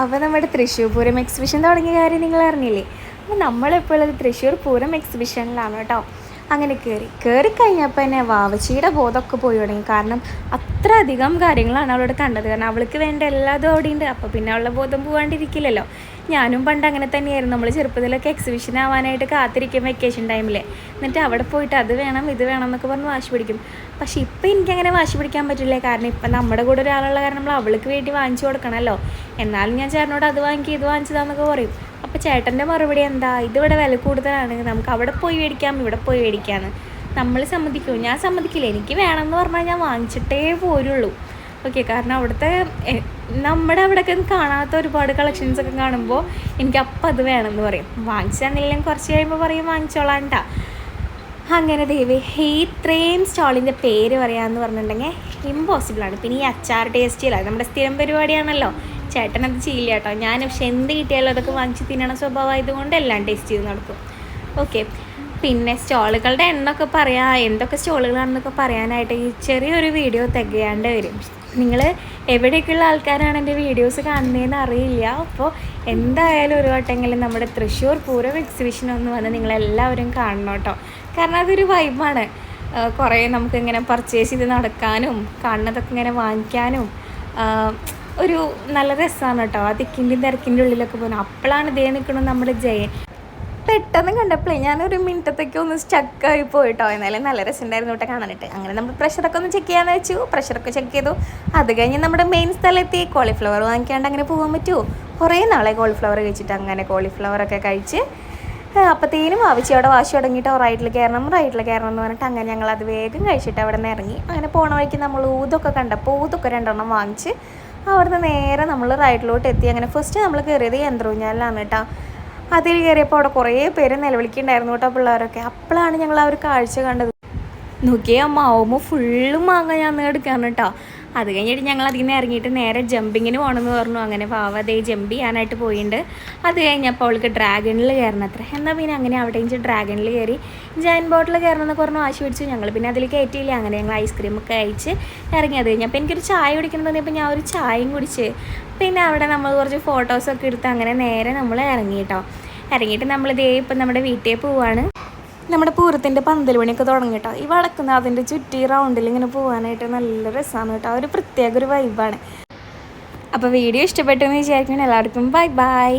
അപ്പോൾ നമ്മുടെ തൃശ്ശൂർ പൂരം എക്സിബിഷൻ തുടങ്ങിയ കാര്യം നിങ്ങൾ അറിഞ്ഞില്ലേ? അപ്പോൾ നമ്മളിപ്പോൾ ഉള്ളത് തൃശ്ശൂർ പൂരം എക്സിബിഷനിലാണ് കേട്ടോ. അങ്ങനെ കയറി കഴിഞ്ഞപ്പോൾ തന്നെ വാവച്ചിയുടെ ബോധമൊക്കെ പോയി തുടങ്ങി. കാരണം അത്ര അധികം കാര്യങ്ങളാണ് അവളോട് കണ്ടത്. കാരണം അവൾക്ക് വേണ്ട എല്ലാതും അവിടെ ഉണ്ട്. അപ്പോൾ പിന്നെ അവളുടെ ബോധം പോകാണ്ടിരിക്കില്ലല്ലോ. ഞാനും പണ്ട് അങ്ങനെ തന്നെയായിരുന്നു. നമ്മൾ ചെറുപ്പത്തിലൊക്കെ എക്സിബിഷൻ ആവാനായിട്ട് കാത്തിരിക്കും വെക്കേഷൻ ടൈമിൽ. എന്നിട്ട് അവിടെ പോയിട്ട് അത് വേണം ഇത് വേണം എന്നൊക്കെ പറഞ്ഞ് വാശി പിടിക്കും. പക്ഷേ ഇപ്പം എനിക്കങ്ങനെ വാശി പിടിക്കാൻ പറ്റില്ല. കാരണം ഇപ്പം നമ്മുടെ കൂടെ ഒരാളുള്ള കാരണം നമ്മൾ അവൾക്ക് വേണ്ടി വാങ്ങിച്ചു കൊടുക്കണമല്ലോ. എന്നാലും ഞാൻ ചേട്ടനോട് അത് വാങ്ങിക്കി ഇത് വാങ്ങിച്ചതാന്നൊക്കെ പറയും. അപ്പോൾ ചേട്ടൻ്റെ മറുപടി എന്താ, ഇതിവിടെ വില കൂടുതലാണ്, നമുക്ക് അവിടെ പോയി മേടിക്കാം ഇവിടെ പോയി മേടിക്കാമെന്ന്. നമ്മൾ സമ്മതിക്കുമോ? ഞാൻ സമ്മതിക്കില്ല. എനിക്ക് വേണമെന്ന് പറഞ്ഞാൽ ഞാൻ വാങ്ങിച്ചിട്ടേ പോരുള്ളൂ. ഓക്കെ, കാരണം അവിടുത്തെ നമ്മുടെ അവിടെയൊക്കെ കാണാത്ത ഒരുപാട് കളക്ഷൻസൊക്കെ കാണുമ്പോൾ എനിക്ക് അപ്പം അത് വേണമെന്ന് പറയും. വാങ്ങിച്ചാണെങ്കിലും കുറച്ച് കഴിയുമ്പോൾ പറയും വാങ്ങിച്ചോളാം കേട്ടോ. അങ്ങനെ ദൈവേ, ഇത്രയും സ്റ്റാളിൻ്റെ പേര് പറയാമെന്ന് പറഞ്ഞിട്ടുണ്ടെങ്കിൽ ഇമ്പോസിബിളാണ്. പിന്നെ ഈ അച്ചാർ ടേസ്റ്റില്ല, നമ്മുടെ സ്ഥിരം പരിപാടിയാണല്ലോ. ചേട്ടനത് ചെയ്യില്ല കേട്ടോ. ഞാൻ പക്ഷെ എന്ത് കിട്ടിയാലും അതൊക്കെ വാങ്ങിച്ച് തിന്നണ സ്വഭാവമായതുകൊണ്ട് എല്ലാം ടേസ്റ്റ് ചെയ്ത് നടക്കും. ഓക്കെ, പിന്നെ സ്റ്റോളുകളുടെ എണ്ണമൊക്കെ പറയാം, എന്തൊക്കെ സ്റ്റോളുകളാണെന്നൊക്കെ പറയാനായിട്ട് ഈ ചെറിയൊരു വീഡിയോ തികയാണ്ട് വരും. നിങ്ങൾ എവിടെയൊക്കെയുള്ള ആൾക്കാരാണ് എൻ്റെ വീഡിയോസ് കാണുന്നതെന്ന് അറിയില്ല. അപ്പോൾ എന്തായാലും ഒരു വട്ടെങ്കിലും നമ്മുടെ തൃശ്ശൂർ പൂരം എക്സിബിഷൻ ഒന്ന് വന്ന് നിങ്ങളെല്ലാവരും കാണണം കേട്ടോ. കാരണം അതൊരു വൈബാണ്. കുറേ നമുക്കിങ്ങനെ പർച്ചേസ് ചെയ്ത് നടക്കാനും കാണുന്നതൊക്കെ ഇങ്ങനെ വാങ്ങിക്കാനും ഒരു നല്ല രസമാണ് കേട്ടോ. ആ തിക്കിൻ്റെയും തിരക്കിൻ്റെ ഉള്ളിലൊക്കെ പോകുന്നു. അപ്പോഴാണ് ഇതേ നിൽക്കണം നമ്മുടെ ജയൻ. പെട്ടെന്ന് കണ്ടപ്പോഴേ ഞാനൊരു മിനിറ്റത്തേക്ക് ഒന്ന് സ്റ്റക്കായി പോയിട്ടോ. എന്നാലും നല്ല രസമുണ്ടായിരുന്നു കേട്ടോ കാണാനായിട്ട്. അങ്ങനെ നമ്മൾ പ്രഷറൊക്കെ ഒന്ന് ചെക്ക് ചെയ്യാമെന്ന് വെച്ചു. പ്രഷറൊക്കെ ചെക്ക് ചെയ്തു. അത് കഴിഞ്ഞ് നമ്മുടെ മെയിൻ സ്ഥലത്ത് കോളിഫ്ലവർ വാങ്ങിക്കാണ്ട് അങ്ങനെ പോകാൻ പറ്റുമോ? കുറേ നാളെ കോളിഫ്ലവർ കഴിച്ചിട്ട് അങ്ങനെ കോളിഫ്ലവറൊക്കെ കഴിച്ച് അപ്പോഴത്തേനും ആവശ്യം അവിടെ വാശി തുടങ്ങിയിട്ട് റൈറ്റിൽ കയറണം എന്ന് പറഞ്ഞിട്ട് അങ്ങനെ ഞങ്ങൾ അത് വേഗം കഴിച്ചിട്ട് അവിടെ നിന്ന് ഇറങ്ങി. അങ്ങനെ പോണ വഴിക്ക് നമ്മൾ ഊതൊക്കെ കണ്ടപ്പോൾ ഊതൊക്കെ 2 വാങ്ങിച്ച് അവിടുന്ന് നേരെ നമ്മൾ റൈറ്റിലോട്ട് എത്തി. അങ്ങനെ ഫസ്റ്റ് നമ്മൾ കയറിയത് യന്ത്രൂഞ്ഞാലിലാണ് കേട്ടോ. അതിൽ കയറിയപ്പോൾ അവിടെ കുറേ പേര് നിലവിളിക്കുന്നുണ്ടായിരുന്നു കേട്ടോ, പിള്ളേരൊക്കെ. അപ്പോഴാണ് ഞങ്ങൾ ആ ഒരു കാഴ്ച കണ്ടത്. നോക്കിയാൽ മാവുമ്പോൾ ഫുള്ളും മാങ്ങ ഞാൻ എടുക്കാണ് കേട്ടോ. അത് കഴിഞ്ഞിട്ട് ഞങ്ങൾ അതിൽ നിന്ന് ഇറങ്ങിയിട്ട് നേരെ ജമ്പിങ്ങിന് പോകണമെന്ന് പറഞ്ഞു. അങ്ങനെ പാവതേ ജമ്പ് ചെയ്യാനായിട്ട് പോയിട്ടുണ്ട്. അത് കഴിഞ്ഞപ്പോൾ അവൾക്ക് ഡ്രാഗണിൽ കയറണത്ര. എന്നാൽ പിന്നെ അങ്ങനെ അവിടെ നിന്ന് ഡ്രാഗണിൽ കയറി ജൈൻ ബോട്ടിൽ കയറണമെന്നൊക്കെ പറഞ്ഞ് വാശി പിടിച്ചു. ഞങ്ങൾ പിന്നെ അതിൽ കയറ്റിയില്ല. അങ്ങനെ ഞങ്ങൾ ഐസ്ക്രീമൊക്കെ കഴിച്ച് ഇറങ്ങി. അത് കഴിഞ്ഞപ്പോൾ എനിക്കൊരു ചായ കുടിക്കണം തോന്നിയപ്പോൾ ഞാൻ ഒരു ചായയും കുടിച്ച് പിന്നെ അവിടെ നമ്മൾ കുറച്ച് ഫോട്ടോസൊക്കെ എടുത്ത് അങ്ങനെ നേരെ നമ്മൾ ഇറങ്ങി കേട്ടോ. ഇറങ്ങിയിട്ട് നമ്മളിതേ ഇപ്പം നമ്മുടെ വീട്ടിൽ പോവാണ്. നമ്മുടെ പൂരത്തിൻ്റെ പന്തൽ പണിയൊക്കെ തുടങ്ങി കേട്ടോ. ഈ വടക്കുന്ന അതിൻ്റെ ചുറ്റി റൗണ്ടിൽ ഇങ്ങനെ പോകാനായിട്ട് നല്ല രസമാണ് കേട്ടോ. ഒരു പ്രത്യേക ഒരു വൈബാണ്. അപ്പോൾ വീഡിയോ ഇഷ്ടപ്പെട്ടെന്ന് വിചാരിക്കണം. എല്ലാവർക്കും ബൈ ബൈ.